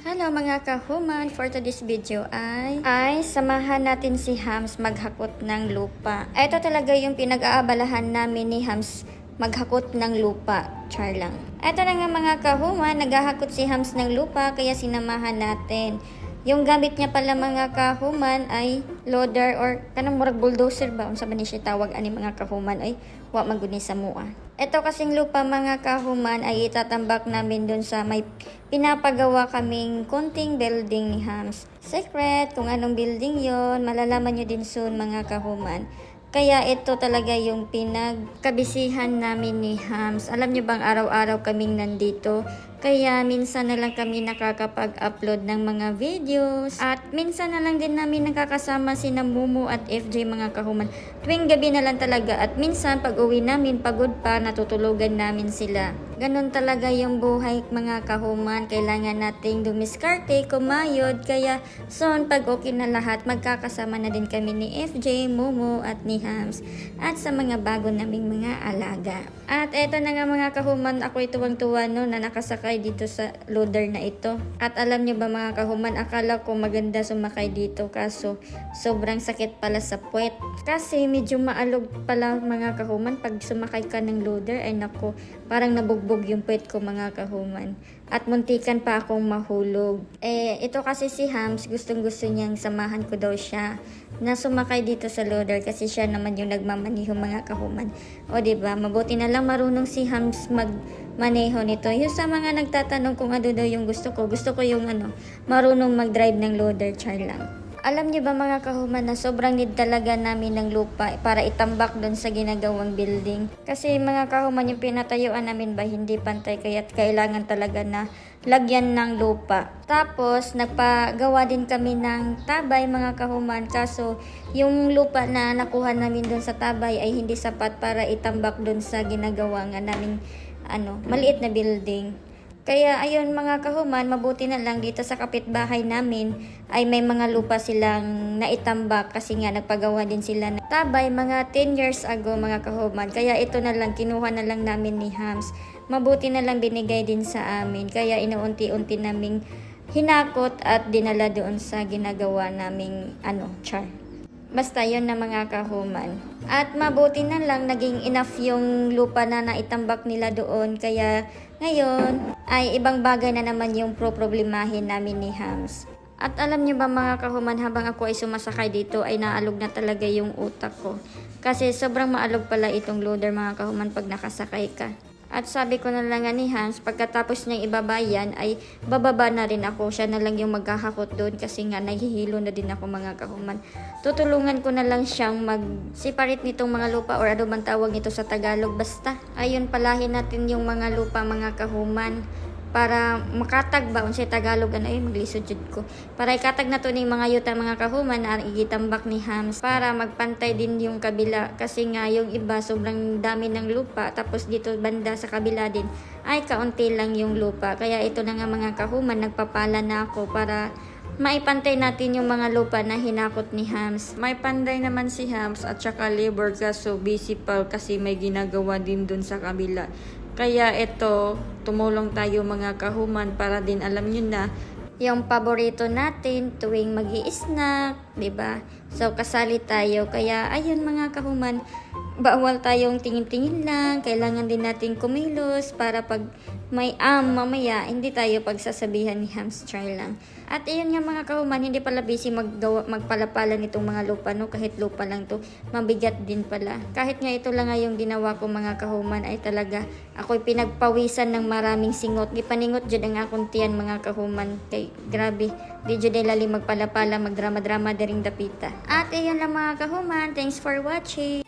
Hello mga kahuman, for today's video ay samahan natin si Hams maghakot ng lupa. Ito talaga yung pinag-aabalahan namin ni Hams maghakot ng lupa. Char lang. Ito na nga mga kahuman, naghahakot si Hams ng lupa kaya sinamahan natin. Yung gamit niya pala mga kahuman ay loader or kanang murag bulldozer ba? Unsa ba ni siya tawag ani mga kahuman ay wa maguni sa mua. Ito kasing lupa mga kahuman ay itatambak namin dun sa may pinapagawa kaming konting building ni Hams. Secret kung anong building yon, malalaman nyo din soon mga kahuman. Kaya ito talaga yung pinagkabisihan namin ni Hams. Alam nyo bang araw-araw kaming nandito? Kaya minsan na lang kami nakakapag-upload ng mga videos. At minsan na lang din namin nakakasama si Mumu at FJ mga kahuman. Tuwing gabi na lang talaga. At minsan pag uwi namin pagod pa, natutulugan namin sila. Ganon talaga yung buhay mga kahuman. Kailangan nating dumiskarte, kumayod. Kaya soon pag okay na lahat, magkakasama na din kami ni FJ, Mumu at ni Hams. At sa mga bago naming mga alaga. At eto na nga mga kahuman, ako tuwang-tuwa no na nakasakay dito sa loader na ito. At alam nyo ba mga kahuman, akala ko maganda sumakay dito kaso sobrang sakit pala sa puwet. Kasi medyo maalog pala mga kahuman pag sumakay ka ng loader ay nako, parang nabugbog yung puwet ko mga kahuman. At muntikan pa akong mahulog. Ito kasi si Hams, gustong-gusto niyang samahan ko daw siya na sumakay dito sa loader kasi siya naman yung nagmamaneho mga kahuman. O diba, mabuti na lang marunong si Hams magmaneho nito. Yung sa mga nagtatanong kung ano daw yung gusto ko yung marunong mag-drive ng loader, char lang. Alam niyo ba mga kahuman na sobrang need talaga namin ng lupa para itambak doon sa ginagawang building. Kasi mga kahuman yung pinatayuan namin ba hindi pantay kaya kailangan talaga na lagyan ng lupa. Tapos nagpagawa din kami ng tabay mga kahuman kaso yung lupa na nakuha namin doon sa tabay ay hindi sapat para itambak doon sa ginagawa nga namin maliit na building. Kaya ayun mga kahuman, mabuti na lang dito sa kapitbahay namin ay may mga lupa silang naitambak kasi nga nagpagawa din sila ng tabay mga 10 years ago mga kahuman. Kaya ito na lang, kinuha na lang namin ni Hams. Mabuti na lang binigay din sa amin. Kaya inuunti-unti naming hinakot at dinala doon sa ginagawa naming char. Basta yun na mga kahuman. At mabuti na lang naging enough yung lupa na naitambak nila doon. Kaya ngayon ay ibang bagay na naman yung problemahin namin ni Hams. At alam niyo ba mga kahuman, habang ako ay sumasakay dito ay naalog na talaga yung utak ko. Kasi sobrang maalog pala itong loader mga kahuman pag nakasakay ka. At sabi ko na lang ni Hams, pagkatapos niyang ibabayan ay bababa na rin ako. Siya na lang yung maghahakot doon kasi nga nahihilo na din ako mga kahuman. Tutulungan ko na lang siyang mag-separate nitong mga lupa or ano bang tawag nito sa Tagalog. Basta, ayun palahin natin yung mga lupa mga kahuman. Para makatag ba unsay Tagalog maglisod jud ko para ikatag na to ning mga yuta mga kahuman na igitambak ni Hams para magpantay din yung kabila kasi nga yung iba sobrang dami ng lupa tapos dito banda sa kabila din ay kaunti lang yung lupa kaya ito na nga mga kahuman nagpapala na ako para maipantay natin yung mga lupa na hinakot ni Hams. May panday naman si Hams at saka labor kaso busy pa kasi may ginagawa din dun sa kabila. Kaya ito, tumulong tayo mga kahuman para din alam nyo na yung paborito natin tuwing magi-snack, 'di ba? So kasali tayo. Kaya ayun mga kahuman, bawal tayong tingin-tingin lang. Kailangan din natin kumilos para pag may mamaya hindi tayo pagsasabihan ni hamster lang. At ayun nga mga kahuman, hindi pala busy magpalapala nitong mga lupa kahit lupa lang to, mabigat din pala. Kahit nga ito lang nga yung ginawa ko mga kahuman ay talaga ako'y pinagpawisan ng maraming singot. Gipaningot jud ang akong tiyan mga kahuman. Kay grabe, di jud lali magpalapala, magdrama-drama daring dapita. At ayun lang mga kahuman, thanks for watching.